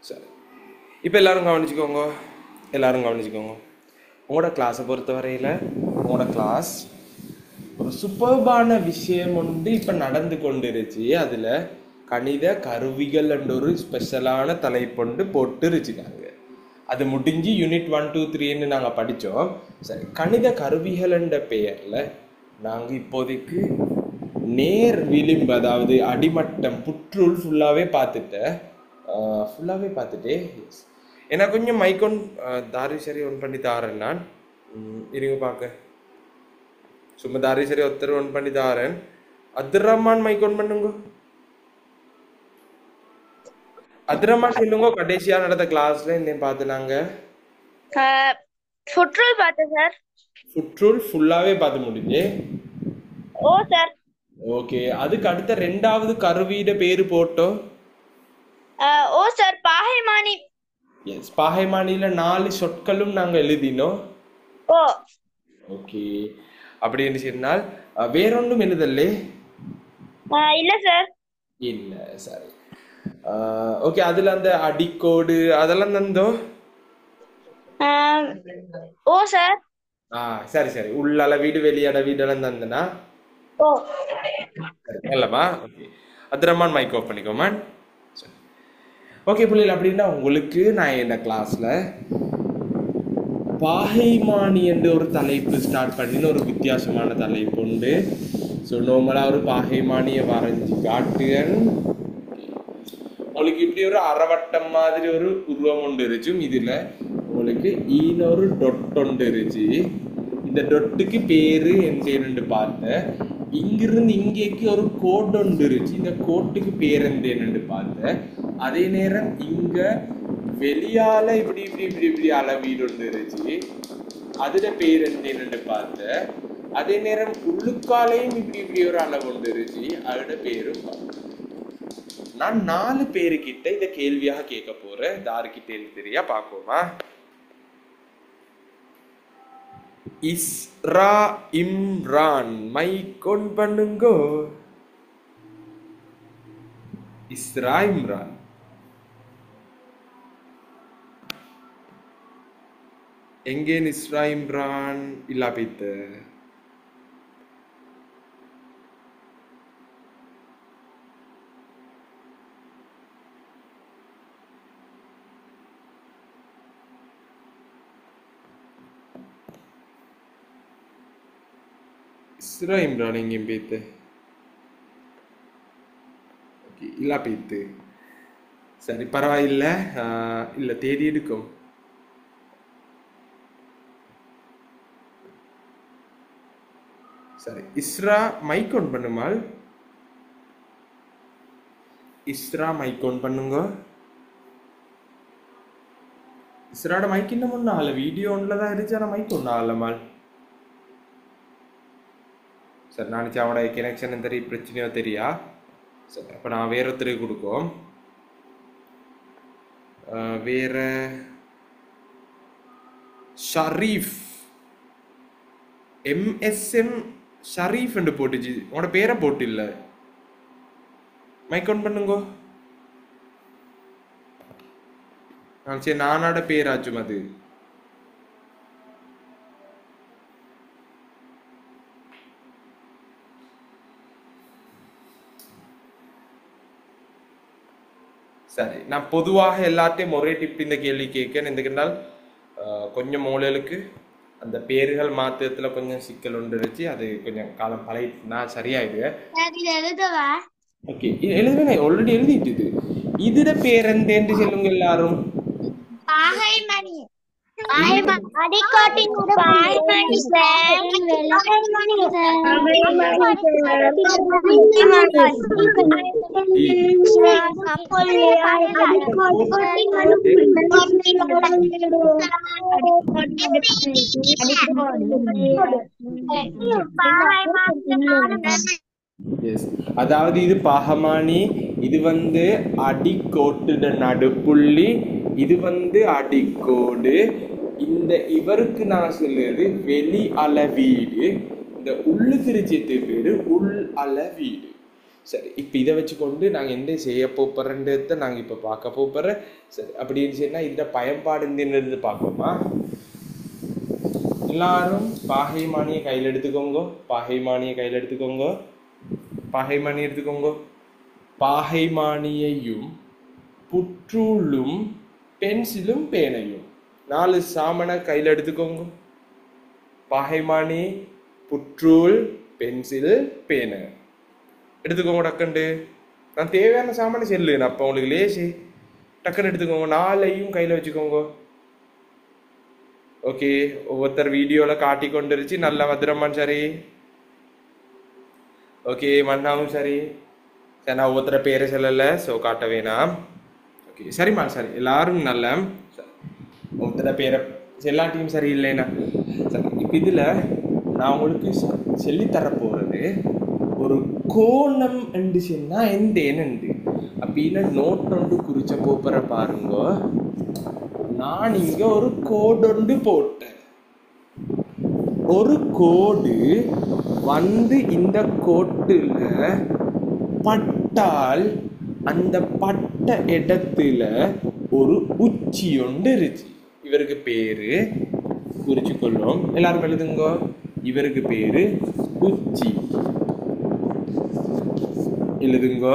சரி, இப்போ எல்லாரும் கவனிச்சுக்கோங்க. உங்களோட கிளாஸை பொறுத்த வரையில் உங்களோட கிளாஸ் ஒரு சூப்பர்பான விஷயம் ஒன்று இப்போ நடந்து கொண்டிருச்சு. அதில் கணித கருவிகள் என்ற ஒரு ஸ்பெஷலான தலைப்பொண்டு போட்டு இருச்சுக்காங்க. அது முடிஞ்சு யூனிட் 1 2 3ன்னு நாங்கள் படித்தோம். சரி, கணித கருவிகள் என்ற பெயரில் நாங்கள் இப்போதைக்கு நேர் விளிம்பு, அதாவது அடிமட்டம் புற்றுள் ஃபுல்லாகவே பார்த்துட்டே ஏன்னா கொஞ்சம் மைக்கோன் தாரி சரி ஒன் பண்ணி தாரேன். நான் இருங்க பார்க்க சும்மா தாரி சரி ஒருத்தர் ஒன் பண்ணி தாரேன். அப்துல் ரஹ்மான் மைக்கோன் பண்ணுங்க. அப்துல் ரஹ்மான் சொல்லுங்க, கடைசியா நடந்த கிளாஸ்ல என்ன பார்த்து நாங்க ஃபுட்ரூல் பார்த்தேன் சார். ஃபுட்ரூல் ஃபுல்லாவே பார்த்து முடிஞ்சு. ஓ சார். ஓகே, அதுக்கு அடுத்த ரெண்டாவது கருவியிட பேரு போட்டோம். ஓ சார், பாகைமானி. எஸ், பாகைமானியில 4 சொற்களும் நாங்க எழுதினோம். ஓ ஓகே, அப்படின்னு சொன்னால் வேறொன்றும் எழுதலே? இல்ல சார். இல்ல, சரி. ஓகே, அதுல அந்த அடிக்கோடு அதெல்லாம் தந்தோ? ஓ சார். சரி சரி, உள்ளளவீடு வெளியளவீடெல்லாம் தந்தனா? ஓ இல்லம்மா. ஓகே, அப்துல் மைக் ஆஃப் பண்ணிக்கோமா. ஓகே பிள்ளைகள், அப்படின்னா உங்களுக்கு நான் இந்த கிளாஸ்ல பாகைமானி என்று ஒரு தலைப்பு ஸ்டார்ட் பண்ணின ஒரு வித்தியாசமான தலைப்பு உண்டு. ஸோ நார்மலாக ஒரு பாகைமானியை வரைஞ்சி காட்டுகன். உங்களுக்கு இப்படி ஒரு அரைவட்டம் மாதிரி ஒரு உருவம் ஒன்று இருக்கும். இதுல உங்களுக்கு ஒரு டொட் ஒன்று இருந்துச்சு. இந்த டொட்டுக்கு பேரு என்னன்னு பார்த்தேன். இங்கிருந்து இங்கேக்கு ஒரு கோட் ஒன்று இருந்துச்சு. இந்த கோட்டுக்கு பேர் என்னன்னு பார்த்தேன். அதே நேரம் இங்க வெளியால இப்படி இப்படி இப்படி இப்படி அளவீடு ஒன்று இருந்துச்சு. அதுல பேர் என்னன்னு பார்த்தேன். அதே நேரம் உள்ளுக்காலையும் இப்படி இப்படி ஒரு அளவு ஒன்று இருந்துச்சு. அதோட பேரும் பார்த்தேன். நான் 4 பேருக்கிட்ட இதை கேள்வியாக கேட்க போறேன். யாருக்கிட்ட தெரியா பார்ப்போமா? இஸ்ரா இம்ரான் மைக் ஆன் பண்ணுங்க. இஸ்ரா இம்ரான், எங்கே இஸ்ரா இம்ரான்? இல்ல போய்த்து. இஸ்ரா இம்ரான் எங்கேயும் போய்த்து? இல்ல போய்த்து. சரி, பரவாயில்ல. இல்ல, தேடி எடுக்கும். சரி, இஸ்ரா மைக் ஆன் பண்ணுமாள். இஸ்ரா மைக் ஆன் பண்ணுங்க. இஸ்ராட மைக் இன்னும் ஒன்றும் ஆகல. வீடியோ ஒன்றில் தான் இருந்துச்சு, ஆனால் மைக் ஒன்றும் ஆகலமாள். சரி, நாளைக்கு அவனோட கனெக்ஷன் தெரிய பிரச்சனையோ தெரியா. சரி, அப்போ நான் வேற ஒருத்தருக்கு கொடுக்கும். வேற ஷரீஃப், MSM ஷரீஃப் என்று போட்டுச்சு. உன்னோட பேரை போட்டு இல்ல. மைக் ஆன் பண்ணுங்க. சரி, நானோட பேராச்சும் அது. சரி, நான் பொதுவாக எல்லாத்தையும் ஒரே டிப் இந்த கேள்வி கேட்கேன். எதுக்குன்றால் கொஞ்சம் மூலைகளுக்கு அந்த பேர்கள் மாத்திரத்துல கொஞ்சம் சிக்கல் ஒன்று இருந்துச்சு. அது கொஞ்சம் காலம் பழகிட்டுனா சரியாயிடுவேன். ஓகே, எழுதுவேன். ஆல்ரெடி எழுதிட்டு. இதுட பேர் என்று சொல்லுங்க எல்லாரும். அதாவது இது பாகமானி, இது அடிக்கோட்டுட நடுப்புள்ளி, இது அடிக்கோடு. இந்த இவருக்கு நான் சொல்லுறது வெளி அளவீடு. இந்த உள்ளு திருச்சியத்து பேரு உள் அளவீடு. சரி, இப்போ இதை வச்சுக்கொண்டு நாங்கள் எந்த செய்ய போகிறன்றதை நாங்கள் இப்போ பார்க்க போகிறோம். சரி, அப்படின்னு சொன்னால் இந்த பயன்பாடு இருந்து பார்ப்போமா? எல்லாரும் பாகைமானியை கையில் எடுத்துக்கோங்க. பாகைமானியை கையில் எடுத்துக்கோங்க. பாகைமானி எடுத்துக்கோங்க. பாகைமானியையும் புற்றூலும் பென்சிலும் பேனையும் 4 சாமனை கையில் எடுத்துக்கோங்க. பாகைமானி, புற்றூல், பென்சில், பேனை எடுத்துக்கோங்க. டக்குண்டு நான் தேவையான சாமானை செல்லுங்க. அப்போ உங்களுக்கு லேசி டக்குன்னு எடுத்துக்கோங்க. 4ஐயும் கையில் வச்சுக்கோங்க. ஓகே, ஒவ்வொருத்தர் வீடியோவில் காட்டி கொண்டுருச்சு. நல்லா பத்திரமான். சரி, ஓகே, மண்ணாவும் சரி. சரி, நான் ஒவ்வொருத்தர பேரை சொல்லலை, ஸோ காட்ட வேணாம். ஓகே, சரிம்மா. சரி, எல்லாரும் நல்ல ஒருத்தர பேரை எல்லாத்தையும் சரி இல்லைண்ணா. சரி, இப்போ இதில் நான் உங்களுக்கு சொல்லித்தர போகிறது ஒரு கோணம் என்று சொன்னால் எந்தேனுண்டு அப்படின்னு நோட் ஒன்று குறிச்ச போப்புற பாருங்க. நான் இங்கே ஒரு கோடொண்டு போட்டேன். ஒரு கோடு வந்து இந்த கோட்டில் பட்டால் அந்த பட்ட இடத்துல ஒரு உச்சி ஒன்று இருந்துச்சு. இவருக்கு பேரு குறிச்சு கொள்ளும். எல்லாரும் எழுதுங்க. இவருக்கு பேரு உச்சி. எழுதுங்க.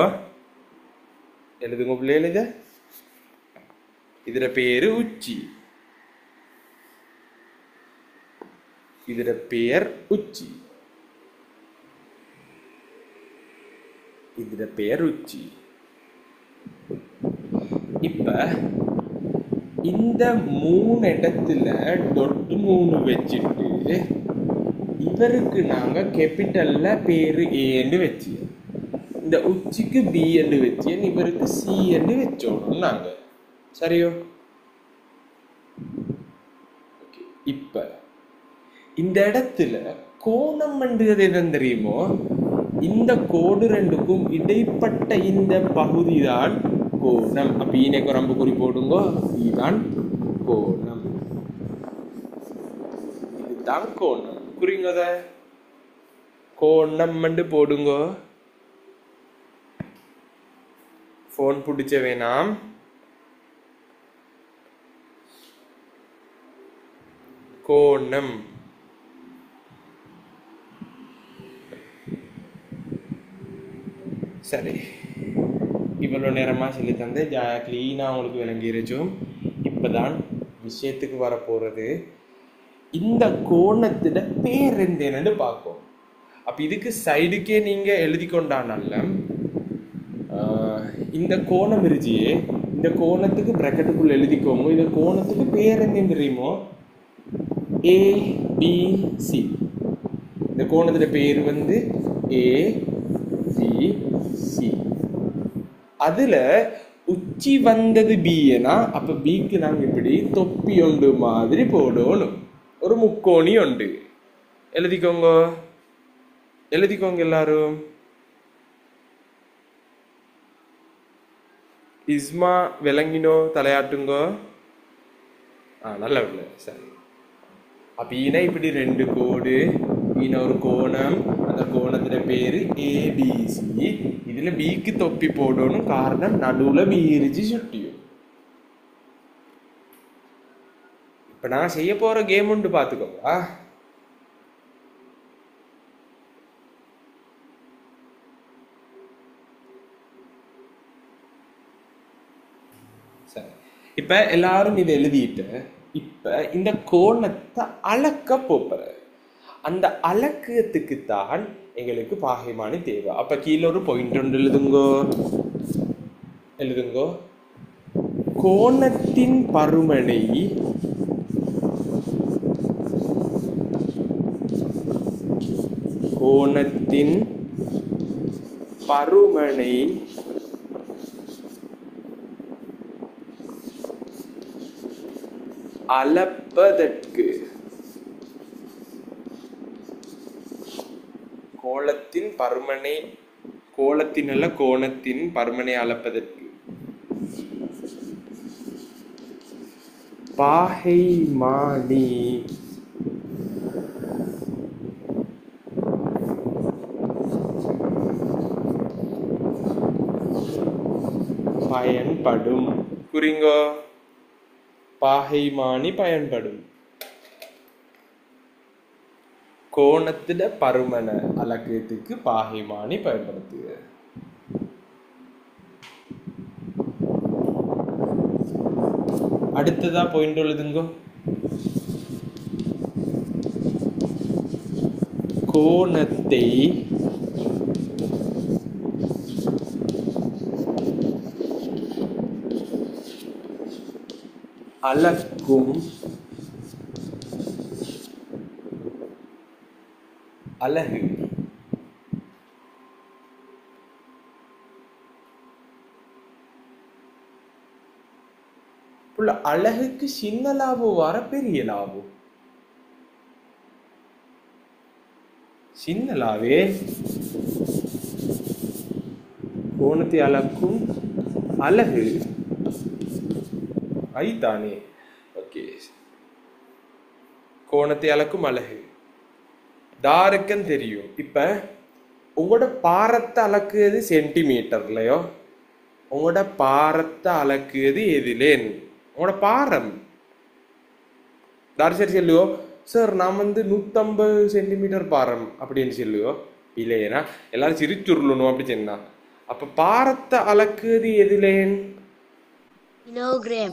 எழுதுங்க பிள்ளை. எழுத இதுல பேரு உச்சி. இதுல பேர் உச்சி. இதுல பேர் உச்சி. இப்ப இந்த 3 இடத்துல டொட்டு 3 வச்சுட்டு இவருக்கு நாங்க கேபிட்டல்ல பேரு ஏன்னு வச்சு, இந்த உச்சிக்கு பி என்று வச்சு, இவருக்கு சி என்று வச்சோம் நாங்க. சரியோ? இப்ப இந்த இடத்துல கோணம் என்றது எதுன்னு தெரியுமோ? இந்த கோடு ரெண்டுக்கும் இடைப்பட்ட இந்த பகுதி தான் கோணம். அப்ப ஈனக்கு ரொம்ப குறி போடுங்க. இதுதான் கோணம். இதுதான் கோணம். குறிங்கத கோணம் என்று போடுங்க. போன் பிடிச்ச வேணாம். கோணம். சரி, இவ்வளோ நேரமாக சொல்லி தந்து கிளீனாக உங்களுக்கு விளங்கிருச்சோம். இப்போதான் விஷயத்துக்கு வரப்போகிறது. இந்த கோணத்தில் பேர் என்னன்னு பார்ப்போம். அப்போ இதுக்கு சைடுக்கே நீங்கள் எழுதி கொண்டானால இந்த கோணம் இருச்சியே, இந்த கோணத்துக்கு ப்ராக்கெட்டுக்குள்ள எழுதிக்கோங்க. இந்த கோணத்துக்கு பேர் என்ன தெரியுமோ? ABC. இந்த கோணத்துல பேர் வந்து ABC. அதுல உச்சி வந்தது பினா, அப்ப பிக்கு நாங்க இப்படி தொப்பி ஒன்று மாதிரி போடணும். ஒரு முக்கோணி உண்டு. எழுதிக்கோங்க. எழுதிக்கோங்க எல்லாரும். இஸ்மா விளங்கினோ? தலையாட்டுங்க. நல்ல இல்லை. சரி, அப்ப ஈனா இப்படி 2 கோடு, ஈன ஒரு கோணம், அந்த கோணத்துல பேரு ஏபிசி. இதுல பிக்கு தொப்பி போடணும். காரணம் நடுவுல பி இருச்சு சுட்டியும். இப்ப நான் செய்ய போற கேம் உண்டு பாத்துக்கோங்க. சரி, இப்ப எல்லாரும் இதை எழுதிட்டு இப்ப இந்த கோணத்தை அளக்க போற அந்த அளக்கத்துக்கு தான் எங்களுக்கு பாகைமானி தேவை. அப்ப கீழே ஒரு பாயிண்ட் ஒன்று எழுதுங்கோ. எழுதுங்கோ. கோணத்தின் பருமனை கோணத்தின் பருமனை அளப்பதற்கு, கோணத்தின் பருமனை, கோணத்தின் அல்ல கோணத்தின் பருமனை அளப்பதற்கு பாகைமானி பயன்படும். குறிங்கோ, பாகைமானி பயன்படும். கோணத்திட பருமன அலக்கத்துக்கு பாகைமானி பயன்படுத்துக. அடுத்ததா பாயிண்ட் எழுதுங்கோ. கோணத்தை அளக்கும் அலகு. அழகுக்கு சின்ன லாபம் வர பெரிய லாபம். சின்ன லாவே கோணத்தை அளக்கும் அலகு ஐதானே. ஓகே, கோணத்தை அளக்கும் அலகு தாருக்கும் தெரியும். இப்ப உங்களோட பாரத்தை அளக்குறது சென்டிமீட்டர்லயோ, உங்களோட பாரத்தை அளக்குறது எதிலேன்? உங்களோட பாரம் தார் சரி சொல்லுவோ, சார் நான் 150 சென்டிமீட்டர் பாரம் அப்படின்னு சொல்லுவோ. இல்லையா எல்லாரும் சிரிச்சுருளணும் அப்படி சொன்னா. அப்ப பாரத்தை அளக்குறது எதிலேன்? கிலோகிராம்.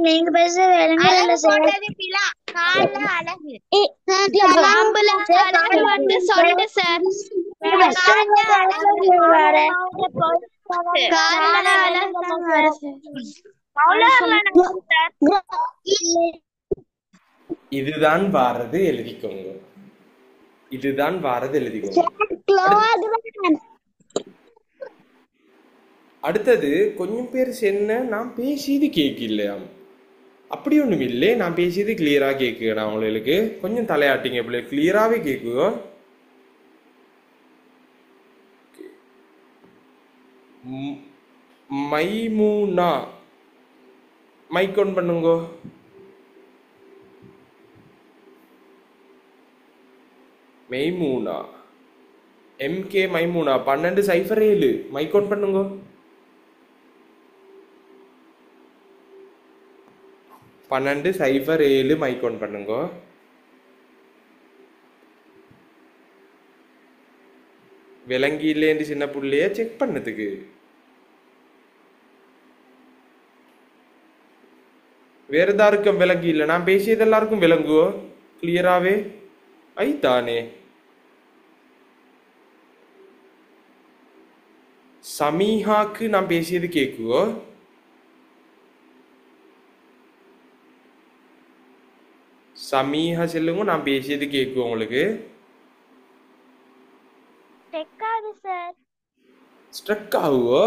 நீங்க பேச வேணுங்க சார். இதுதான் வாரது எழுதிக்கோங்க. இதுதான் வாரது எழுதிக்கோங்க. அடுத்தது கொஞ்சம் பேர் சென்ன நான் பேசியது கேட்கலையாம். அப்படி ஒண்ணும் இல்லை, நான் பேசியது கிளியரா கேட்குறேன். நான் உங்களுக்கு கொஞ்சம் தலையாட்டிங்க பிள்ளை, கிளியராகவே கேட்குதோ? மைமூனா மைக் ஆன் பண்ணுங்க. Maimuna MK Maimuna 1207 mic on பண்ணுங்க. 1207 மைக் ஆன் பண்ணுங்க. விளங்கி இல்லைன்னு சின்ன புள்ளைய செக் பண்ணதுக்கு. வேற யாருக்கும் விளங்கி இல்லை, நான் பேசியது எல்லாருக்கும் விளங்குவோ கிளியராவே ஐத்தானே. சமீஹாக்கு நான் பேசியது கேக்குவோ? சமீஹா சொல்லுங்க, நான் பேசியது கேக்குவோம் உங்களுக்கு? ஸ்ட்ரக் ஆகுவோ?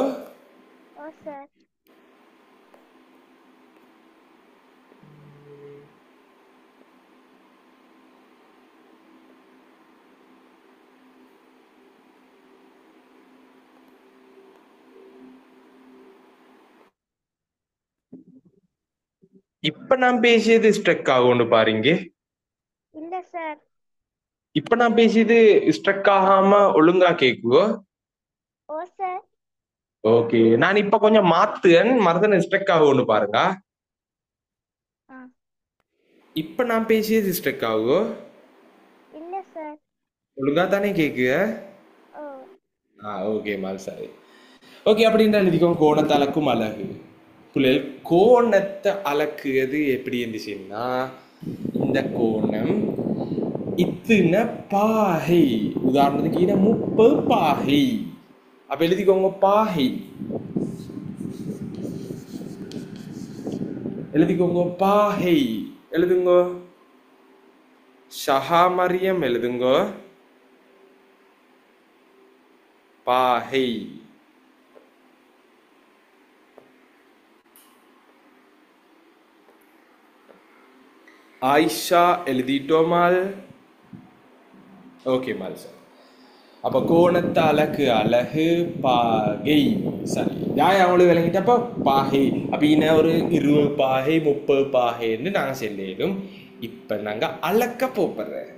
இப்ப நான் பேசியது ஸ்ட்ரக் ஆகும்னு பாருங்க. இல்ல சார். இப்ப நான் பேசியது ஸ்ட்ரக் ஆகாம ஒழுங்கா கேக்குவோ? ஓ சார். ஓகே, நான் இப்ப கொஞ்சம் மாத்துறேன், மறந்து ஸ்ட்ரக் ஆகும்னு பாருங்க. இப்ப நான் பேசியது ஸ்ட்ரக் ஆகுவோ? இல்ல சார். ஒழுங்கா தானே கேக்குக? ஓகே மால் சாரி. ஓகே, அப்படின்ற எழுதிக்கோங்க. கோணத்தை அளக்கும் அலகு. புள்ளைகள் கோணத்தை அளக்குறது எப்படி இருந்துச்சுன்னா, இந்த கோணம் இத்தனை பாகை, உதாரணத்துக்கு 30 பாகை. அப்ப எழுதிக்கோங்க பாகை. எழுதிக்கோங்க பாகை. எழுதுங்க. ஷஹா மரியம் எழுதுங்க பாகை. ஆயிஷா எழுதிட்டோமால்? ஓகே மால்சா. அப்ப கோணத்து அலகு அலகு பாகை. சரி யாய் அவங்களுக்கு விளங்கிட்டப்ப பாகை அப்படின்னா ஒரு 20 பாகை 30 பாகைன்னு நாங்க சொல்லிடும். இப்ப நாங்க அளக்க போப்படுறேன்.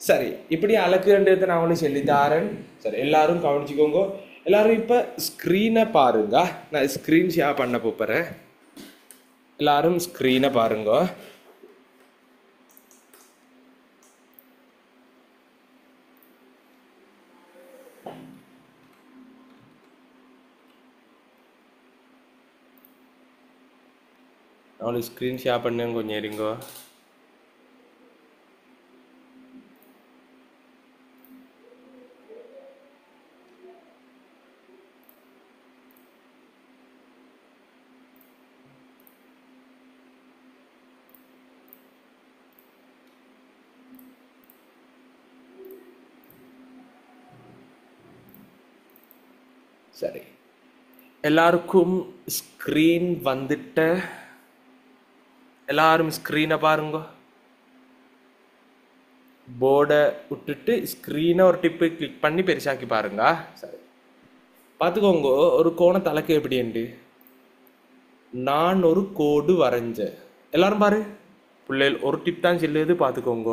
சரி இப்படி அளக்குன்றதை நான் அவங்களுக்கு சொல்லித்தாரேன். சரி எல்லாரும் கவனிச்சுக்கோங்க. எல்லாரும் இப்ப ஸ்கிரீனை பாருங்க. நான் ஸ்கிரீன் ஷேர் பண்ண போறேன். எல்லாரும் ஸ்கிரீனை பாருங்க. அவளுக்கு ஸ்க்ரீன் ஷேர் பண்ணுங்க கொஞ்சம் இருங்கோ. சரி எல்லாருக்கும் ஸ்க்ரீன் வந்துட்ட. எல்லாரும் ஸ்க்ரீனை பாருங்க. போர்டை விட்டுட்டு ஸ்க்ரீனை ஒரு டிப்பு கிளிக் பண்ணி பெருசாக்கி பாருங்க. சரி பார்த்துக்கோங்க ஒரு கோணத்தலக்கு எப்படி உண்டு. நான் ஒரு கோடு வரைஞ்சேன். எல்லாரும் பாரு பிள்ளைகள் ஒரு டிப் தான் சொல்லுது பார்த்துக்கோங்க.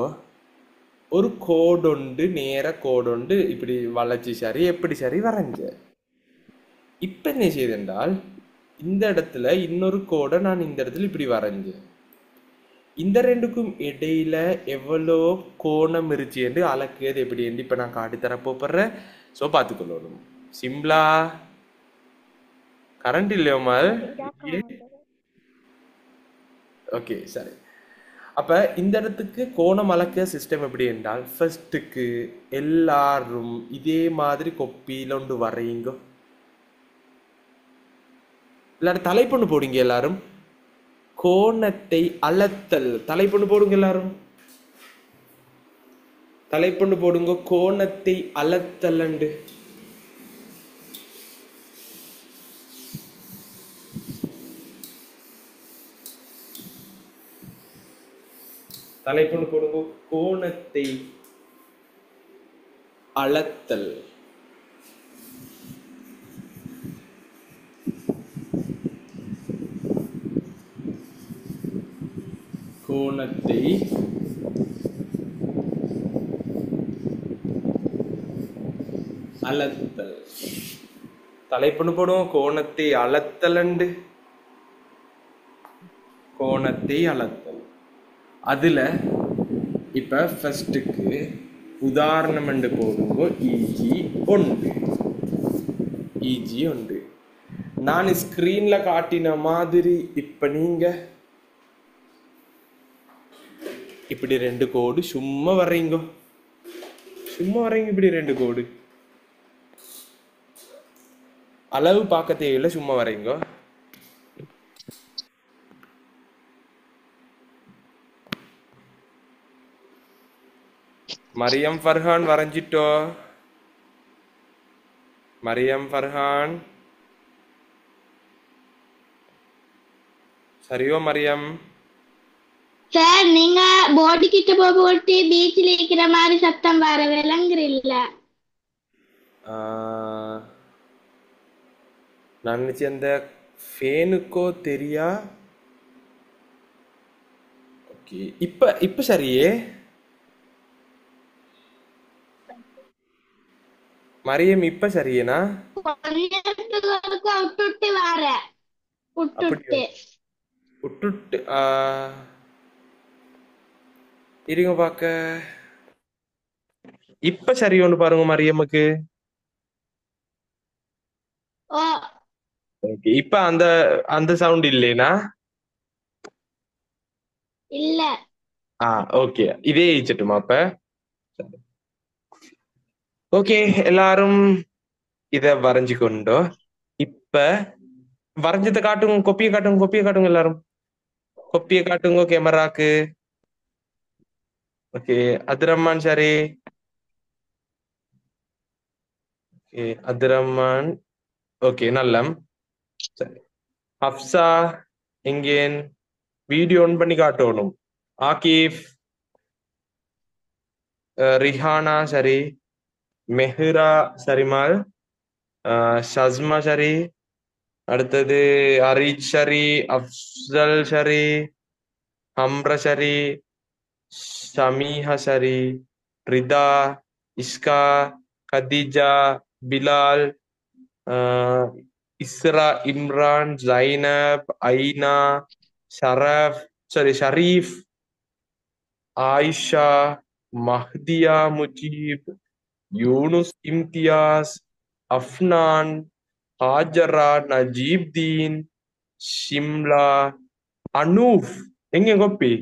ஒரு கோடுண்டு நேர கோடுண்டு இப்படி வளைச்சி சரி எப்படி சரி வரைஞ்சேன். இப்போ என்ன செய்தென்றால் இந்த இடத்துல இன்னொரு கோடை நான் இந்த இடத்துல இப்படி வரைஞ்சேன். இந்த ரெண்டுக்கும் இடையில எவ்வளோ கோணம் இருச்சு என்று அளக்குறது எப்படி என்று இப்போ நான் காட்டி தர போறேன். ஸோ பார்த்துக்கொள்ளணும். சிம்பிளா கரண்ட் இல்லையோமா? ஓகே சரி. அப்ப இந்த இடத்துக்கு கோணம் அளக்க சிஸ்டம் எப்படி என்றால் ஃபர்ஸ்ட்டுக்கு எல்லாரும் இதே மாதிரி கொப்பியில ஒன்று வரையுங்க. எல்லாரும் தலைப்பொண்ணு போடுங்க. எல்லாரும் கோணத்தை அளத்தல் தலைப்பொண்ணு போடுங்க. எல்லாரும் தலைப்பொண்ணு போடுங்க. கோணத்தை அளத்தல் அண்டு தலைப்பொண்ணு போடுங்க. கோணத்தை அளத்தல். கோணத்தை அளத்தல். தலைப்பொண்ணு போடுவோம். கோணத்தை அளத்தல் அண்டு கோணத்தை அளத்தல். அதுல இப்ப ஃபர்ஸ்ட்டுக்கு உதாரணம் என்று போடுங்க. இஜி ஒன்று. இஜி ஒன்று. நான் ஸ்கிரீன்ல காட்டின மாதிரி இப்ப நீங்க இப்படி ரெண்டு கோடு சும்மா வர்றீங்க. சும்மா வர்றீங்க இப்படி ரெண்டு கோடு. அளவு பார்க்க தேவையில்லை. சும்மா வர்றீங்க. மரியம் ஃபர்ஹான் வரைஞ்சிட்டோ? மரியம் ஃபர்ஹான் சரியோ? மரியம் சார் நீங்க போர்டு கிட்ட போட்டு பீச்ல இருக்கிற மாதிரி சத்தம் வர விளங்குறில்ல? நான் நினைச்சு அந்த ஃபேனுக்கோ தெரியா. ஓகே இப்ப இப்ப சரியே. மரியம் இப்ப சரியேனா? கொஞ்சத்துக்கு விட்டுட்டு வர விட்டுட்டு விட்டுட்டு இருங்க பாக்க. இப்ப சரியோன்னு பாருங்க மரியம்முக்கு. ஓ ஓகே இப்ப அந்த அந்த சவுண்ட் இல்லைனா? இல்ல. ஓகே இதே ஈச்சட்டுமா அப்ப? ஓகே எல்லாரும் இத வரைஞ்சுக்கொண்டோ. இப்ப வரைஞ்சதை காட்டுங்க. கொப்பியை காட்டுங்க. கொப்பியை காட்டுங்க. எல்லாரும் கொப்பியை காட்டுங்க கேமராக்கு. ஓகே அப்துல் ரஹ்மான் சரி. ஓகே அப்துல் ரஹ்மான் ஓகே நல்லம். சரி ஹப்சா எங்கேன் வீடியோ ஆன் பண்ணி காட்டணும். ஆகிஃப் ரிஹானா சரி, மெஹ்ரா சரிமால், ஷஸ்மா சரி, அடுத்தது அரிஜ் சரி, அப்சல் சரி, ஹம்ர சரி, ஷமீஹா சரி, ரிதா, இஸ்கா, கதீஜா, பிலால், ஆஹ் இஸ்ரா, இம்ரான், ஜைனப், ஐனா, ஷரஃப், சாரி ஷரீஃப், ஆயிஷா, மஹ்தியா முஜீப், யூனுஸ் இம்தியாஸ், அஃப்னான், ஹாஜரா, நஜீப் தீன், ஷிம்லா, அனூஃப். எங்க கொப்பி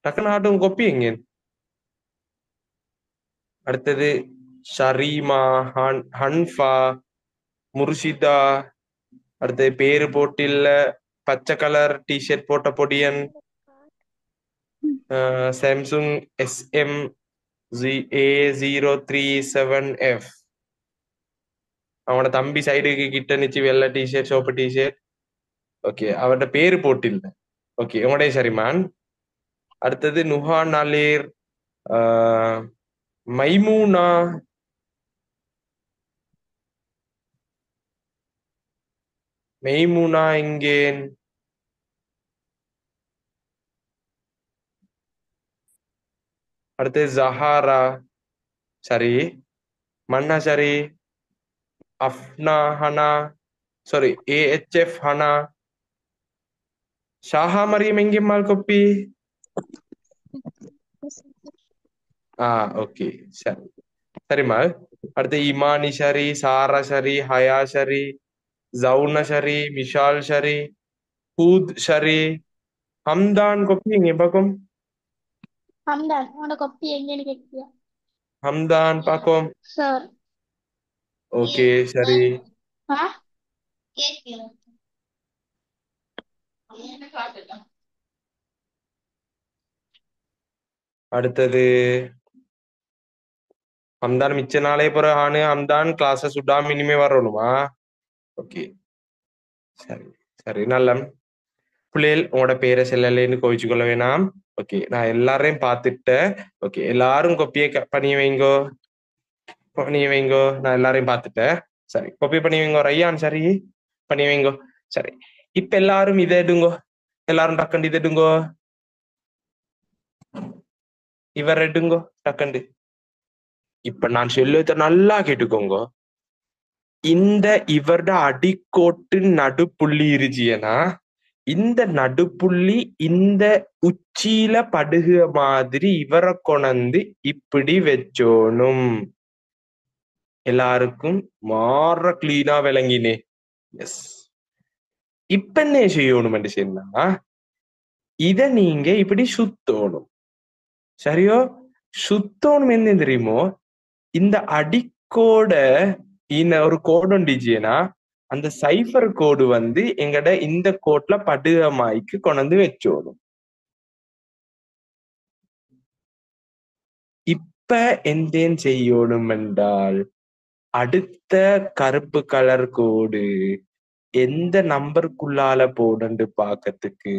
டக்குனு ஆட்டும் கொப்பி எங்க. அடுத்தது ஷரீமா, ஹன்ஃபா, முர்ஷிதா, அடுத்தது பேரு போட்டில்ல, பச்சை கலர் டிஷர்ட் போட்ட பொடியன், சாம்சுங் எஸ்எம் A037F. அவனோட தம்பி சைடுக்கு கிட்ட நிச்சு வெள்ளை டிஷர்ட் சோப்பு டிஷர்ட். ஓகே, அவரோட பேரு போட்டில்ல. ஓகே, உங்களுடைய சரிமான். அடுத்தது நுஹான் அலீர், மைமூனா, மெய்மூனா எங்கேன். அடுத்தது ஜஹாரா சரி, மன்னா சரி, Afna Hana, sorry AHF Hana, ஷாஹா Mariam எங்கே மால் கொப்பி. ஓகே சரி சரிம்மா. அடுத்து இமானி ஷரி, சாரா ஷரி, ஹயா ஷரி, ஜவுன ஷரி, விஷால் ஷரி, ஹூத் ஷரி, ஹம்தான் கொப்பி எங்க பக்கம். ஹம்தான் உன்னோட கொப்பி எங்கன்னு கேட்கியா ஹம்தான் பாக்கோம். சார்? ஓகே சரி. ஆ அடுத்தது ஹம்தான் மிச்ச நாளே போற ஆனு ஹம்தான் கிளாஸ சுடாம இனிமே வரணுமா? ஓகே சரி சரி நல்ல பிள்ளைகள் உங்களோட பேரை செல்லலேன்னு கோவிச்சு கொள்ள வேணாம். ஓகே, நான் எல்லாரையும் பார்த்துட்டேன். ஓகே, எல்லாரும் கொப்பியை பண்ணி வைங்கோ, பண்ணி வைங்கோ. நான் எல்லாரையும் பார்த்துட்டேன். சரி, கொப்பி பண்ணி வைங்கோ. ரையான் சரி பண்ணி வைங்கோ. சரி, இப்ப எல்லாரும் இதை எடுங்கோ. எல்லாரும் டக்கண்டு இதை எடுங்கோ. இவர் எடுங்கோ டக்கண்டு. இப்ப நான் சொல்லுவதை நல்லா கேட்டுக்கோங்க. இந்த இவரோட அடிக்கோட்டு நடுப்புள்ளி இருச்சியனா, இந்த நடுப்புள்ளி இந்த உச்சியில படுகிற மாதிரி இவரை கொணந்து இப்படி வச்சோனும். எல்லாருக்கும் மாற கிளீனா விளங்கினே. எஸ். இப்ப என்ன செய்யணும் சொன்னா, இத நீங்க இப்படி சுத்தணும். சரியோ? சுத்தணும் என்ன தெரியுமோ, இந்த அடிக்கோட ஒரு கோடு உண்டிச்சுன்னா, அந்த சைஃபர் கோடு வந்து எங்கட இந்த கோட்ல படுகமாய்க்கு கொண்டு வச்சோடும். இப்ப எந்தேன் செய்யணும் என்றால், அடுத்த கருப்பு கலர் கோடு எந்த நம்பருக்குள்ளால போடுன்னு பாக்கிறதுக்கு,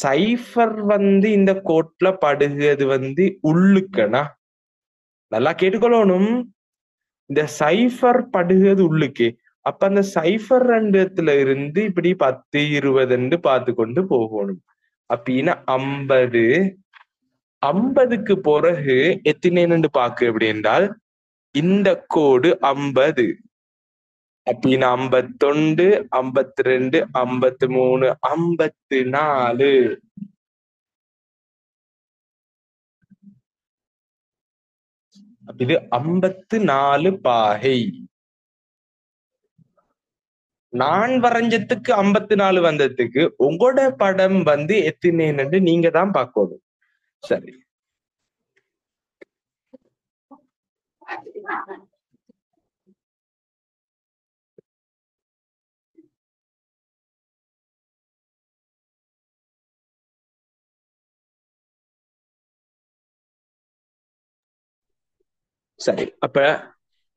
சைஃபர் வந்து இந்த கோட்ல படுகிறது வந்து உள்ளுக்கனா. நல்லா கேட்டுக்கொள்ளணும். இந்த சைஃபர் படுகிறது உள்ளுக்கே. அப்ப அந்த சைஃபர் ரெண்டுத்துல இருந்து இப்படி 10, 20 பார்த்து கொண்டு போகணும். அப்படின்னா 50. 50க்கு பிறகு எத்தனைன்னு பாக்கு எப்படி என்றால், இந்த கோடு 50. அப்படின்னா 51, 52, 53, 54. இது 54 பாகை. நான் வரைஞ்சதுக்கு 54 வந்ததுக்கு உங்களோட படம் வந்து எத்தனைன்னு நீங்க தான் பார்க்கணும். சரி, சரி. அப்ப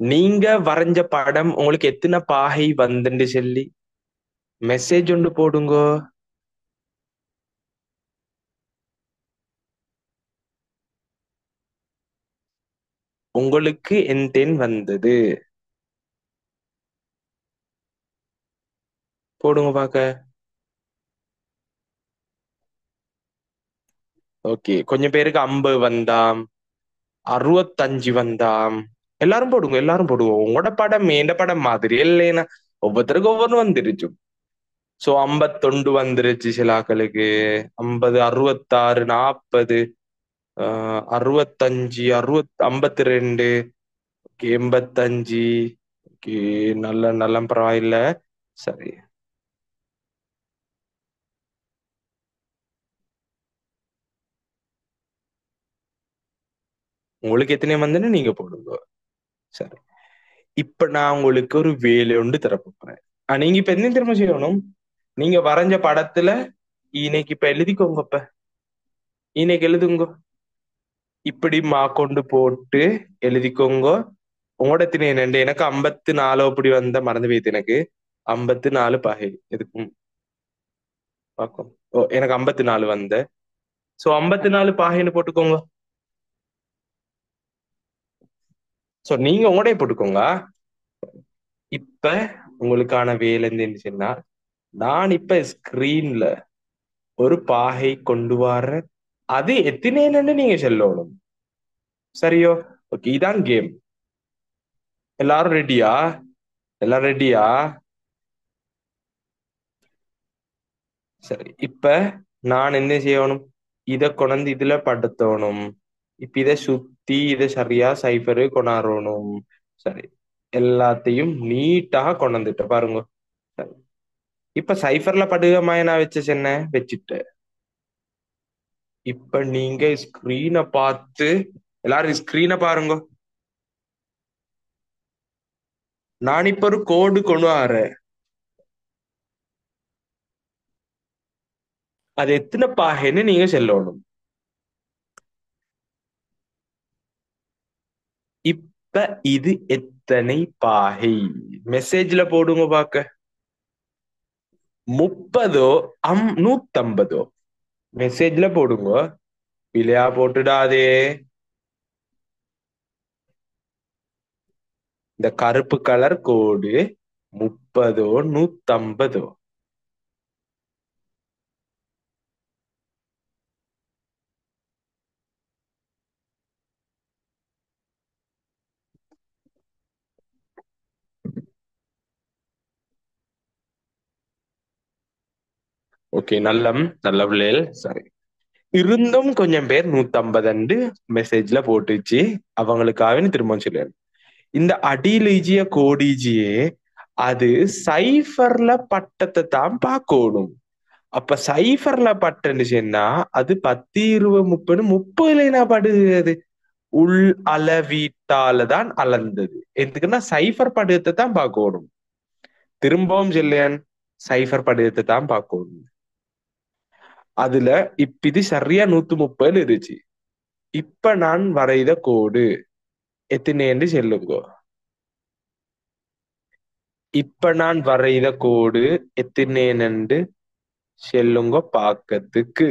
நீங்க வரைஞ்ச படம் உங்களுக்கு எத்தனை பாகை வந்துன்னு சொல்லி மெசேஜ் ஒன்று போடுங்க. உங்களுக்கு என்டேன் வந்தது? போடுங்க பாக்க. ஓகே, கொஞ்சம் பேருக்கு 50 வந்தாம், 65 வந்தாம். எல்லாரும் போடுங்க, எல்லாரும் போடுவோம். உங்களோட படம் எந்த படம் மாதிரி இல்லைன்னா ஒவ்வொருத்தருக்கும் ஒவ்வொன்று வந்துருச்சு. சோ 51 வந்துருச்சு சில ஆக்களுக்கு. 50, 66, 40, 65, 52, 85. ஓகே, நல்ல நல்ல பரவாயில்ல. சரி, உங்களுக்கு எத்தனை வந்துன்னு நீங்க போடுங்க. சரி, இப்ப நான் உங்களுக்கு ஒரு வேலை ஒன்று தரப் போறேன். நீங்க இப்ப என்ன திரும்ப செய்யணும்? நீங்க வரைஞ்ச படத்துல இன்னைக்கு இப்ப எழுதிக்கோங்க. இப்ப இன்னைக்கு எழுதுங்க. இப்படி கொண்டு போட்டு எழுதிக்கோங்க. உங்களோட எத்தனை என்னண்டு? எனக்கு 54 அப்படி வந்த மறந்து போயிடுது. எனக்கு 54 பகை எதுக்கும் பார்க்கும். ஓ, எனக்கு 54 வந்த. சோ 54 பாகைன்னு போட்டுக்கோங்க. சோ நீங்க உங்களோட போட்டுக்கோங்க. இப்ப உங்களுக்கான வேலை என்ன சொன்னா, நான் இப்ப ஸ்கிரீன்ல ஒரு பாகை கொண்டு வர்றேன். அது எத்தனைன்னு நீங்க சொல்லணும். சரியோ? ஓகே, இதான் கேம். எல்லாரும் ரெடியா? எல்லாரும் ரெடியா? சரி, இப்ப நான் என்ன செய்யணும்? இத கொண்டு இதுல படுத்தணும். இப்ப இத சுத்தி இத சரியா சைஃபரு கொண்டாடணும். சரி, எல்லாத்தையும் நீட்டாக கொண்டு வந்துட்டு பாருங்க. சரி, இப்ப சைஃபர்ல படுகமாய நான் வச்ச சென்ன வச்சுட்டு, இப்ப நீங்க ஸ்கிரீனை பார்த்து எல்லாரும் ஸ்கிரீனை பாருங்க. நான் இப்ப ஒரு கோடு கொண்டு வரேன். அது எத்தனை பாகைன்னு நீங்க சொல்லணும். இப்ப இது எத்தனை பாகை? மெசேஜ்ல போடுங்க பாக்க. 30ஓ 150ஓ? மெசேஜ்ல போடுங்க. பிழையா போட்டுடாதே. இந்த கருப்பு கலர் கோடு 30ஓ 150ஓ? ஓகே, நல்ல பிள்ளைகள். சரி, இருந்தும் கொஞ்சம் பேர் 150 மெசேஜ்ல போட்டுச்சு. அவங்களுக்காக திரும்ப சொல்லிடு. இந்த அடியிலிஜிய கோடிஜியே அது சைஃபர்ல பட்டத்தை தான் பார்க்கணும். அப்ப சைஃபர்ல பட்டுச்சுன்னா அது 10, 20, 30, 30 படுகிறது. உள் அளவீட்டால தான் அளந்தது. எதுக்குன்னா சைஃபர் படிவத்தை தான் பார்க்கணும். திரும்பவும் சொல்லேன், சைஃபர் படிவத்தை தான் பார்க்கணும். அதுல இப்ப இது சரியா 130 இருந்துச்சு. இப்ப நான் வரைத கோடு எத்தனைன்னு சொல்லுங்க. இப்ப நான் வரைத கோடு எத்தனைன்னு சொல்லுங்க பாக்கத்துக்கு.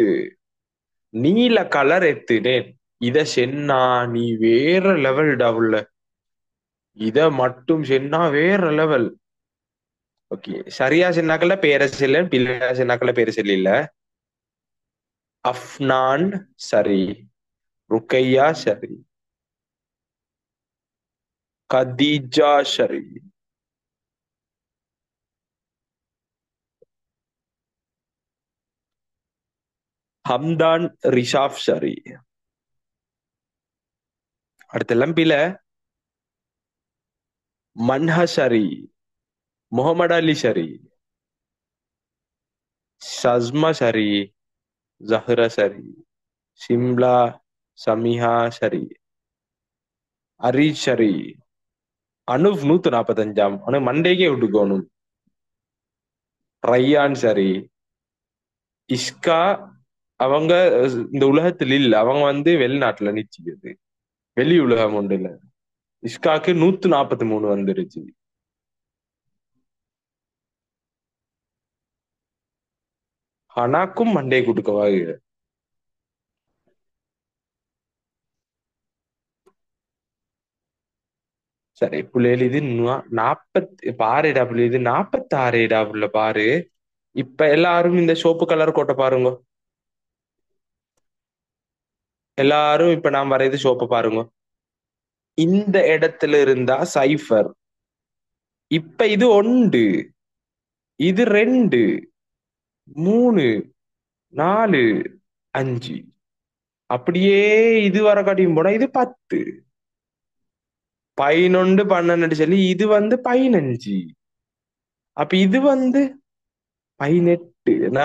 நீல கலர் எத்தினேன். இத சென்னா நீ வேற லெவல் டவுல. இத மட்டும் சென்னா வேற லெவல். ஓகே, சரியா சென்னாக்கல பேர செல்ல, பிள்ளையா சென்னாக்கல பேர செல்ல. அஃப்னான் சரி, ருக்கையா சரி, கதீஜா சரி, ஹம்தான் ரிஷாப் சரி. அடுத்தெல்லாம் பில. மன்ஹ சரி, முகமது அலி சரி, சஸ்மா சரி, ஜஹ்ரா சரி, சிம்லா சமிஹா சரி, அரிஷ் சரி, அனுப் 145. அவனுக்கு மண்டேக்கே விட்டுக்கோணும். ரய்யான் சரி, இஷ்கா அவங்க இந்த உலகத்தில் இல்ல. அவங்க வெளிநாட்டுல நிச்சயது. வெளி உலகம் ஒன்று இல்ல. இஷ்காக்கு 143 வந்துருச்சு. ஹனாக்கும் மண்டே கொடுக்கவா? சரி புள்ளைகள் இது 40 பாருடா புள்ளை இது 46 புள்ள பாரு. இப்ப எல்லாரும் இந்த சோப்பு கலர் கோட்டை பாருங்க. எல்லாரும் இப்ப நான் வரையது சோப்பு பாருங்க. இந்த இடத்துல இருந்தா சைஃபர். இப்ப இது 1, இது 2, 3, 4, 5. அப்படியே இது வர காட்டியும் போனா இது 10, 11, 12 சொல்லி இது 15. அப்ப இது 18 என்ன.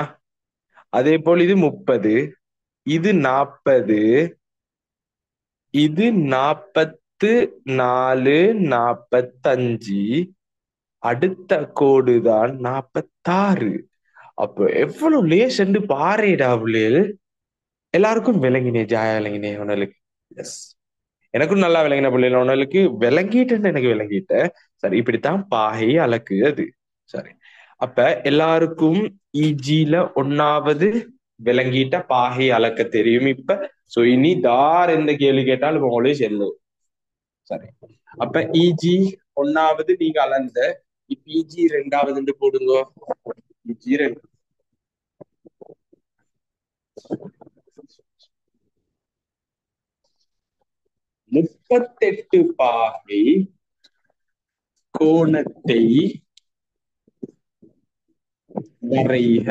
அதே போல் இது 30, இது 40, இது 44, 45. அடுத்த கோடுதான் 46. அப்போ எவ்வளவு லேசண்டு பாருடா புள்ளைகள். எல்லாருக்கும் விளங்கினே ஜாயா விளங்கினே உனக்கு. எஸ், எனக்கும் நல்லா விளங்கின பிள்ளைகள் உனக்கு விளங்கிட்டேன்னு எனக்கு விளங்கிட்ட. சரி, இப்படித்தான் பாகை அளக்குது. சரி, அப்ப எல்லாருக்கும் இஜில 1வது விளங்கிட்ட பாகை அளக்க தெரியும் இப்ப. சோ இனி தார் எந்த கேள்வி கேட்டாலும் உங்களே செல்லும். சரி, அப்ப இஜி 1வது நீங்க அளந்த. இப்ப இஜி 2வது போடுங்க. இஜி 2 38 பாகை கோணத்தை வரைக.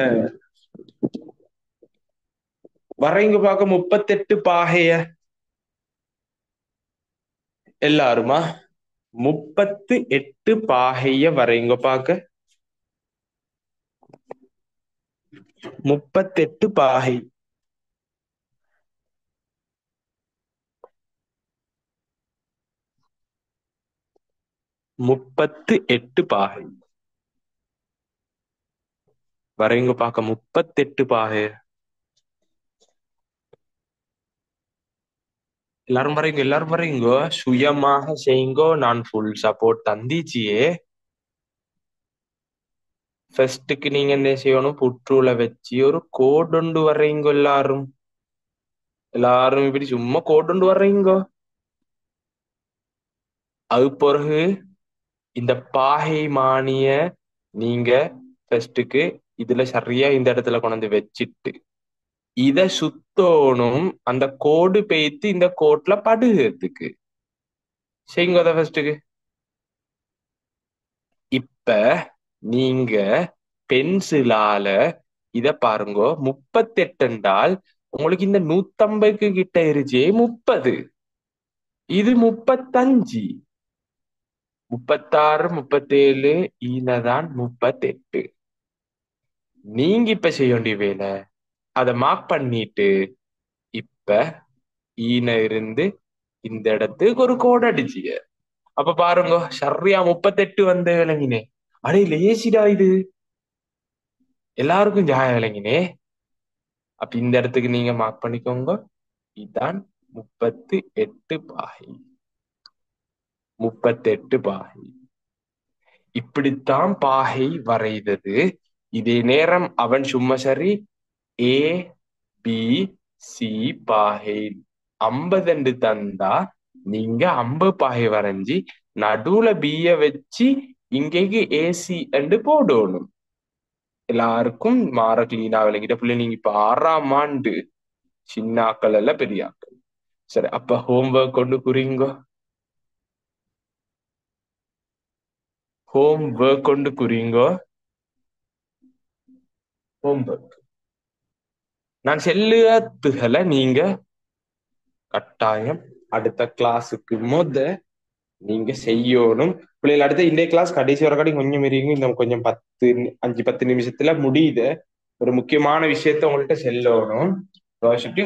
வரைங்க பார்க்க 38 பாகைய. எல்லாருமா 38 பாகைய வரைங்க பார்க்க. 38 பாகை. முப்பத்து எட்டு பாகை வரைங்க பார்க்க. 38 பாகை. எல்லாரும் வரைங்க, எல்லாரும் வரைங்கோ. சுயமாக செய்யுங்கோ. நான் ஃபுல் சப்போர்ட் தந்திச்சியே. ஃபர்ஸ்டுக்கு நீங்க என்ன செய்யணும், புற்றுல வச்சு ஒரு கோடுண்டு வர்றீங்க. எல்லாரும் எல்லாரும் இப்படி சும்மா கோடுண்டு வர்றீங்க. அது பிறகு இந்த பாகை மானிய நீங்க ஃபர்ஸ்டுக்கு இதுல சரியா இந்த இடத்துல கொண்டு வச்சிட்டு இத சுத்தோனும். அந்த கோடு பெய்த்து இந்த கோட்ல படுகிறதுக்கு செய்யுங்க அத ஃபர்ஸ்டுக்கு. இப்ப நீங்க பென்சிலால இத பாருங்க. 38 என்றால் உங்களுக்கு இந்த 150 கிட்ட இருச்சே 30. இது 35, 36, 37, ஈனதான் 38. நீங்க இப்ப செய்ய வேண்டிய வேலை அதை மார்க் பண்ணிட்டு இப்ப ஈன இருந்து இந்த இடத்துக்கு ஒரு கோடு அடிச்சிய. அப்ப பாருங்க சரியா 38 விளங்கினே. அடே லேசிடா இது. எல்லாருக்கும் ஜாய விளங்கினே. அப்ப இந்த இடத்துக்கு நீங்க மார்க் பண்ணிக்கோங்க. இதுதான் 38 பாகை. 38 பாகை. இப்படித்தான் பாகை வரைதது. இதே நேரம் அவன் சும்மா சரி ஏ பி சி பாகை 50 தந்தா நீங்க 50 பாகை வரைஞ்சி நடுவுல பிய வச்சு இங்கேக்கு ஏசி என்று போடணும். எல்லாருக்கும் மாற கிளீனா விளங்கிட்ட பிள்ளை. நீங்க இப்ப 6ஆம் ஆண்டு, சின்னாக்கள் அல்ல பெரியாக்கள். சரி, அப்ப ஹோம்ஒர்க் கொண்டு குறிங்க. ஹோம்ஒர்க் கொண்டு குறிங்க. ஹோம்ஒர்க் நான் செல்லுகளை நீங்க கட்டாயம் அடுத்த கிளாஸுக்கு நீங்க செய்யணும் பிள்ளைகள். அடுத்த இன்றைய கிளாஸ் கடைசி வரைக்கும் கொஞ்சம் இருக்கீங்க. இந்த கொஞ்சம் 5-10 நிமிஷத்துல முடியுது. ஒரு முக்கியமான விஷயத்த உங்கள்கிட்ட செல்லணும்.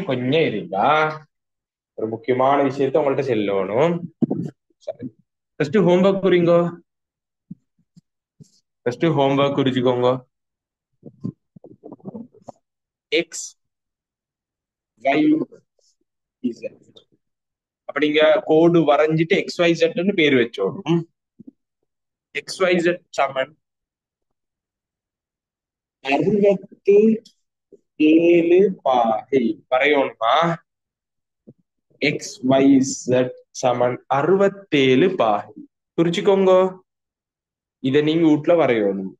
கொஞ்சம் இருக்கா. ஒரு முக்கியமான விஷயத்த உங்கள்கிட்ட செல்லணும். ஃபர்ஸ்ட் ஹோம்ஒர்க் குறிங்கோ. ஃபர்ஸ்ட் ஹோம்ஒர்க் குறிச்சுக்கோங்க. X Y Z. அப்ப நீங்க கோடு வரைஞ்சிட்டு XYZ பேர் வச்சோடும். XYZ சமன் 67 பாகை வரையணுமா? XYZ சமன் 67 பாகை. குறிச்சுக்கோங்க. இத நீங்க வீட்ல வரையணும்.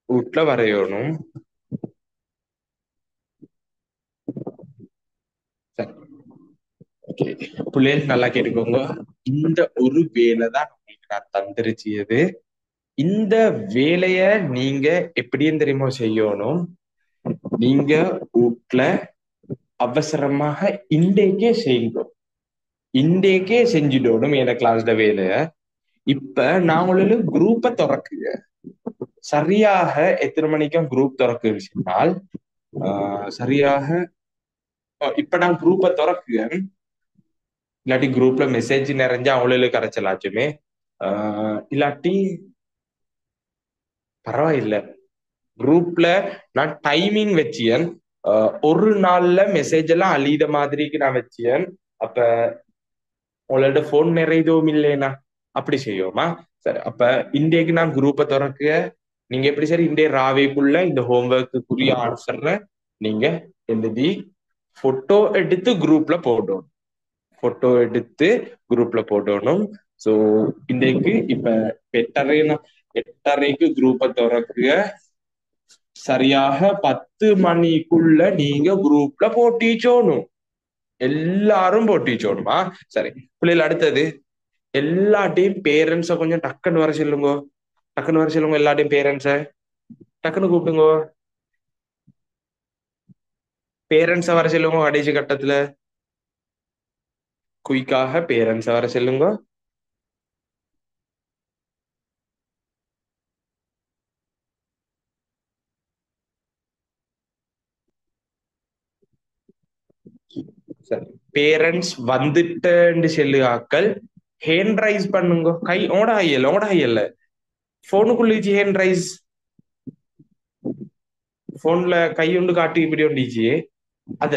வீட்ல வரையணும். சரி, ஓகே. பிள்ளைகள் நல்லா கேட்டுக்கோங்க. இந்த ஒரு வேலை தான் உங்களுக்கு நான் தந்திருச்சியது. இந்த வேலைய நீங்க எப்படியும் தெரியுமா செய்யணும்? நீங்க வீட்ல அவசரமாக இன்றைக்கே செய்யுங்க. இன்றைக்கே செஞ்சிடணும் என் கிளாஸ்ல வேலைய. இப்ப நான் உங்களுக்கு குரூப்பை திறக்குங்க. சரியாக எத்தனை மணிக்கு குரூப் திறக்குன்னு சொன்னால் சரியாக இப்ப நான் குரூப்பை திறக்குங்க. இல்லாட்டி குரூப்ல மெசேஜ் நிறைஞ்சு அவங்களுக்கு கரைச்சலாச்சுமே. இல்லாட்டி பரவாயில்ல, குரூப்ல நான் டைமிங் வச்சியன். ஒரு நாள்ல மெசேஜ் எல்லாம் அழித மாதிரிக்கு நான் வச்சியன். அப்ப உங்களோட போன் நிறையதும் இல்லைனா அப்படி செய்யோமா? சரி, அப்ப இன்றைக்கு நான் குரூப்பை திறக்க. நீங்க எப்படி சரி இன்றைய ராவேக்குள்ள இந்த ஹோம்ஒர்க்குரிய ஆன்சர்ல நீங்க எழுதி போட்டோ எடுத்து குரூப்ல போடணும். போட்டோ எடுத்து குரூப்ல போடணும். சோ இன்றைக்கு இப்ப 8:30க்கு குரூப்பை திறக்க. சரியாக 10 மணிக்குள்ள நீங்க குரூப்ல போட்டிச்சோணும். எல்லாரும் போட்டிச்சோணுமா? சரி பிள்ளைகள், அடுத்தது எல்லாட்டையும் பேரண்ட்ஸ கொஞ்சம் டக்குன்னு வர சொல்லுங்க. டக்குன்னு வர சொல்லுங்க எல்லாட்டையும் பேரண்ட்ஸ. டக்குன்னு கூப்பிடுங்க. பேரண்ட்ஸ வர சொல்லுங்க. கடைசி கட்டத்துல குயிக்காக பேரண்ட்ஸ வர சொல்லுங்க. சரி, பேரண்ட்ஸ் வந்துட்டேன்னு சொல்லு ஆக்கள் ஹேண்ட் ரைஸ் பண்ணுங்க. கை ஓட ஐயல, ஓட ஐயல. போனுக்குள்ள ஹேண்ட் ரைஸ். போன்ல கை ஒன்று காட்டி இப்படி ஒண்டிச்சு. அத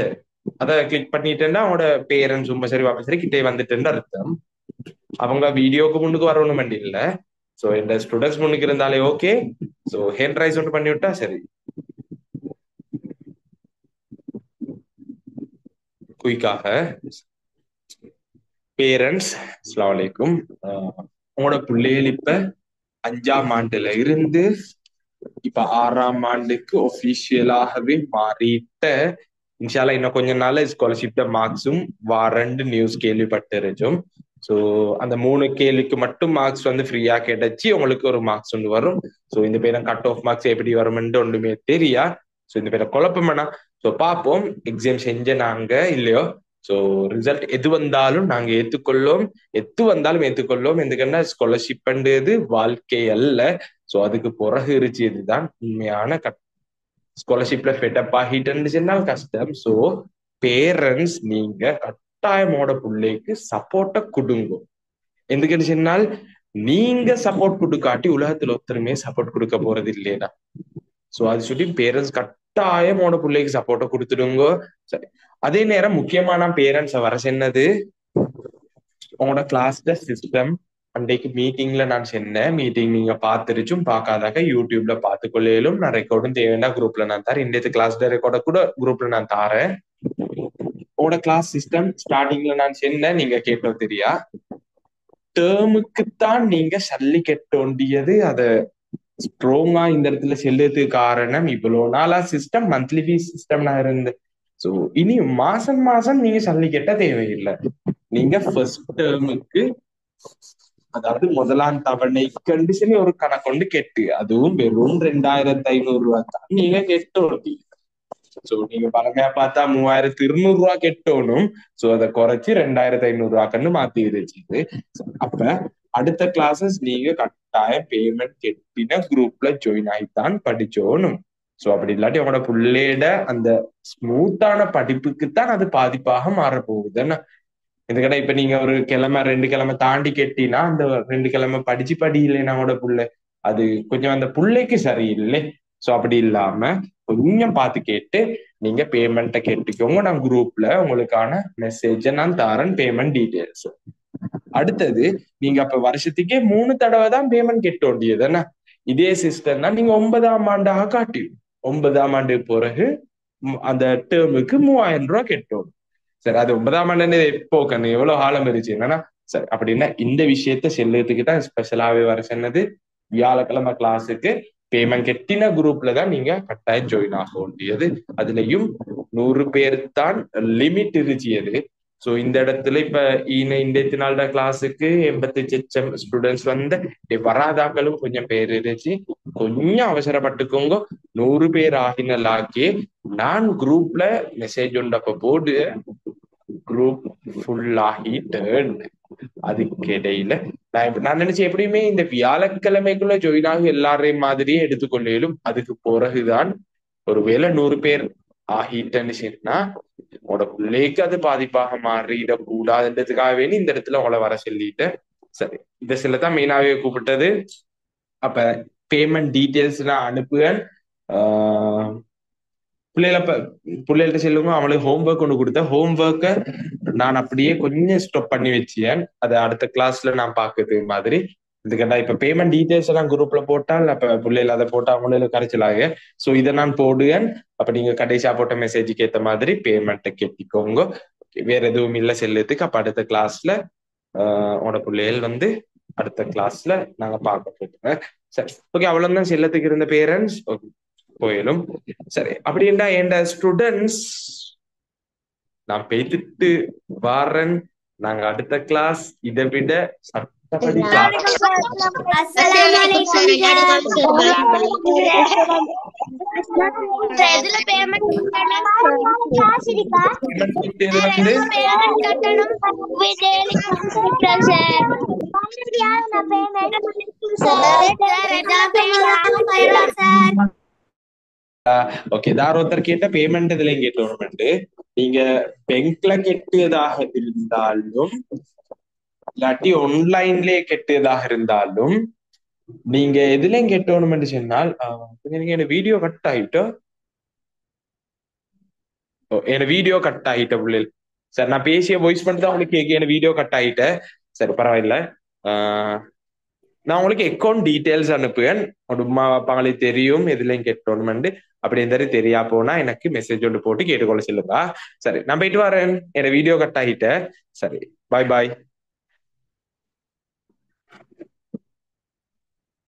அத கிளிக் பண்ணிட்டேன்னா அவனோட பேரண்ட்ஸ் ரொம்ப சரி வாப்ப சரி கிட்டே வந்துட்டுன்னு அர்த்தம். அவங்க வீடியோக்கு முன்னுக்கு வரணும் வண்டி இல்ல. சோ இந்த ஸ்டூடெண்ட்ஸ் முன்னுக்கு இருந்தாலே ஓகே. சோ ஹேண்ட் ரைஸ் ஒன்று பண்ணி விட்டா சரி. குயிக்காக பேரண்ட்ஸ் அஸ்ஸலாமு அலைக்கும். உங்களோட பிள்ளைகள் இப்ப 5ஆம் ஆண்டுல இருந்து இப்ப 6ஆம் ஆண்டுக்கு ஒபிஷியலாகவே மாறிட்ட. இன்ஷால்லா இன்னும் கொஞ்ச நாள்ல ஸ்காலர்ஷிப்ல மார்க்ஸும் வாரண்டு நியூஸ் கேள்விப்பட்டிருச்சோம். ஸோ அந்த 3 கேள்விக்கு மட்டும் மார்க்ஸ் வந்து ஃப்ரீயா கிடைச்சி உங்களுக்கு ஒரு மார்க்ஸ் ஒன்று வரும். ஸோ இந்த பேரும் கட் ஆஃப் மார்க்ஸ் எப்படி வரும்னு ஒன்றுமே தெரியா. ஸோ இந்த பேரை குழப்பம் வேணாம். ஸோ பார்ப்போம் எக்ஸாம் செஞ்ச நாங்க இல்லையோ. ஸோ ரிசல்ட் எது வந்தாலும் நாங்க ஏத்துக்கொள்ளோம். எது வந்தாலும் ஏத்துக்கொள்ளோம். எதுக்குன்னா ஸ்காலர்ஷிப்ன்றது வாழ்க்கை அல்ல. ஸோ அதுக்கு பிறகு இருச்சதுதான் உண்மையான ஸ்காலர்ஷிப்ல ஃபெட்டப் ஆகிட்டுன்னு சொன்னால் கஷ்டம். ஸோ பேரண்ட்ஸ் நீங்க கட்டாயமோட பிள்ளைக்கு சப்போர்ட்டை கொடுங்க. எதுக்குன்னு சொன்னால் நீங்க சப்போர்ட் கொடுக்காட்டி உலகத்துல ஒருத்தருமே சப்போர்ட் கொடுக்க போறது இல்லையா. ஸோ அது சொல்லி பேரண்ட்ஸ் கட்டாயமோட பிள்ளைக்கு சப்போர்ட்டை கொடுத்துடுங்க. சரி, அதே நேரம் முக்கியமான பேரண்ட்ஸை வர சொன்னது உங்களோட கிளாஸ்ல சிஸ்டம். அன்றைக்கு மீட்டிங்ல நான் சொன்னேன். மீட்டிங் நீங்க பார்த்துருச்சும் பார்க்காதாக்க யூடியூப்ல பார்த்துக்கொள்ளையிலும் நான் ரெக்கார்டும் தேவைன்னா குரூப்ல நான் தரேன். இன்றைய கிளாஸ்ல ரெக்கார்ட கூட குரூப்ல நான் தாரேன். உங்களோட கிளாஸ் சிஸ்டம் ஸ்டார்டிங்ல நான் சொன்னேன், நீங்க கேட்டோ தெரியா. டேர்முக்குத்தான் நீங்க சல்லி கெட்டோண்டியது. அத ஸ்ட்ராங்கா இந்த இடத்துல செல்லுறதுக்கு காரணம் இவ்வளவு நாளா சிஸ்டம் மந்த்லி ஃபீஸ் சிஸ்டம் நான் இருந்து. சோ இனி மாசம் மாசம் நீங்க சல்லி கெட்ட தேவையில்லை. நீங்க ஃபர்ஸ்ட் டேர்முக்கு அதாவது முதலாம் தவணைக்கு சொல்லி ஒரு கணக்கொண்டு கெட்டு அதுவும் வெறும் 2500 ரூபாய் தான் நீங்க கெட்டோட்டி. சோ நீங்க பழமையா பார்த்தா 3200 ரூபாய் கெட்டோனும். சோ அதை குறைச்சு 2500 ரூபாய்க்குன்னு மாத்தி இருந்துச்சு. அப்ப அடுத்த கிளாஸஸ் நீங்க கட்டாயம் பேமெண்ட் கெட்டின குரூப்ல ஜாயின் ஆகித்தான் படிச்சோனும். சோ அப்படி இல்லாட்டி அவங்களோட பிள்ளையோட அந்த ஸ்மூத்தான படிப்புக்குத்தான் அது பாதிப்பாக மாறப்போகுதுன்னா. இதுக்கடா இப்ப நீங்க ஒரு கிழமை 2 கிழமை தாண்டி கெட்டினா அந்த 2 கிழமை படிச்சு படியில்லைன்னா அவனோட புள்ள அது கொஞ்சம் அந்த புள்ளைக்கு சரியில்லை. சோ அப்படி இல்லாம கொஞ்சம் பார்த்து கேட்டு நீங்க பேமெண்ட்டை கேட்டுக்கோங்க. நான் குரூப்ல உங்களுக்கான மெசேஜை நான் தரேன், பேமெண்ட் டீடைல்ஸ். அடுத்தது நீங்க அப்ப வருஷத்துக்கே 3 தடவை தான் பேமெண்ட் கெட்ட வேண்டியதுன்னா. இதே சிஸ்டம்னா நீங்க 9ஆம் ஆண்டாக காட்டி 9ஆம் ஆண்டு பிறகு அந்த டேர்முக்கு 3000 ரூபாய் கெட்டோம். சரி அது 9ஆம் ஆண்டு எப்போ கண்ணு எவ்வளவு காலம் இருந்துச்சு என்னன்னா சரி அப்படின்னா இந்த விஷயத்த செல்லுறதுக்கு தான் ஸ்பெஷலாவே வர சொன்னது. வியாழக்கிழமை கிளாஸுக்கு பேமெண்ட் கெட்டின குரூப்ல தான் நீங்க கட்டாயம் ஜாயின் ஆக வேண்டியது. அதுலயும் 100 பேர் தான் லிமிட் இருந்துச்சு. ஸோ இந்த இடத்துல இப்ப இந்த நாளோட கிளாஸுக்கு 85 ஸ்டூடெண்ட்ஸ் வந்து வராதாக்களும் கொஞ்சம் பேர் இருந்துச்சு. கொஞ்சம் அவசரப்பட்டுக்கோங்க. 100 பேர் ஆகினலாக்கி நான் குரூப்ல மெசேஜ் ஒன்றப்ப போடு குரூப் ஃபுல் ஆகிட்டேன். அதுக்கு இடையில நான் நினைச்சேன் எப்படியுமே இந்த வியாழக்கிழமைக்குள்ள ஜாயின் ஆகி எல்லாரையும் மாதிரியே எடுத்துக்கொள்ளும். அதுக்கு பிறகுதான் ஒருவேளை 100 பேர் ஆகிட்டேன்னு சொன்னா உங்களோட பிள்ளைக்கு அது பாதிப்பாக மாறிடக் கூடாதுன்றதுக்காக வேண்டி இந்த இடத்துல உங்களை வர சொல்லிட்டு சரி இந்த சில தான் மெயினாவே கூப்பிட்டது. அப்ப பேமெண்ட் டீட்டெயில்ஸ் நான் அனுப்புவேன். பிள்ளைகள்ட்ட செல்லுங்க. அவங்களுக்கு ஹோம்ஒர்க் ஒன்று கொடுத்தேன். ஹோம்ஒர்க்கை நான் அப்படியே கொஞ்சம் ஸ்டாப் பண்ணி வச்சேன். அதை அடுத்த கிளாஸ்ல நான் பாக்குறது மாதிரி. இதுக்கண்டா இப்ப பேமெண்ட் டீட்டெயில்ஸ் எல்லாம் குரூப்ல போட்டால் அப்ப பிள்ளைகள் அதை போட்டா அவங்களுக்கு கரைச்சலாக. சோ இதை நான் போடுவேன். அப்ப நீங்க கடைசியா போட்ட மெசேஜுக்கு ஏத்த மாதிரி பேமெண்ட்டை கெட்டிக்கோங்க. வேற எதுவும் இல்லை செல்லுறதுக்கு. அப்ப அடுத்த கிளாஸ்ல உன்னோட பிள்ளைகள் வந்து அடுத்த கிளாஸ்ல நாங்க பார்க்க போறோம். சரி ஓகே அவ்வளவுதான் செல்லத்துக்கு இருந்த பேரண்ட்ஸ் போயிடும். சரி அப்படின்னா என் ஸ்டூடெண்ட்ஸ் நான் பேசிட்டு வாரன். நாங்க அடுத்த கிளாஸ் இதை விட சட்டப்படி ஓகே தார் ஒருத்தர் கேட்ட பேமெண்ட் இதுல கேட்டோம். நீங்க பெங்க்ல கெட்டியதாக இருந்தாலும் இல்லாட்டி ஆன்லைன்லயே கெட்டியதாக இருந்தாலும் நீங்க எதுலயும் கெட்டோன்னு சொன்னால் நீங்க வீடியோ கட் ஆயிட்டோ என் வீடியோ கட் ஆகிட்ட பிள்ளைகள். சார் நான் பேசிய வாய்ஸ் மட்டும் தான் உங்களுக்கு கேட்க. என் வீடியோ கட் ஆகிட்டேன். சரி பரவாயில்ல. நான் உங்களுக்கு அக்கௌண்ட் டீட்டெயில்ஸ் அனுப்புவேன். உமா அப்பாங்களுக்கு தெரியும் எதுலையும் கெட்டோன்னு. அப்படி எந்த தெரியா போனா எனக்கு மெசேஜ் ஒன்று போட்டு கேட்டுக்கொள்ள சொல்லுங்க. சரி நான் போயிட்டு வரேன். என் வீடியோ கட் ஆகிட்டேன். சரி பாய் பாய்.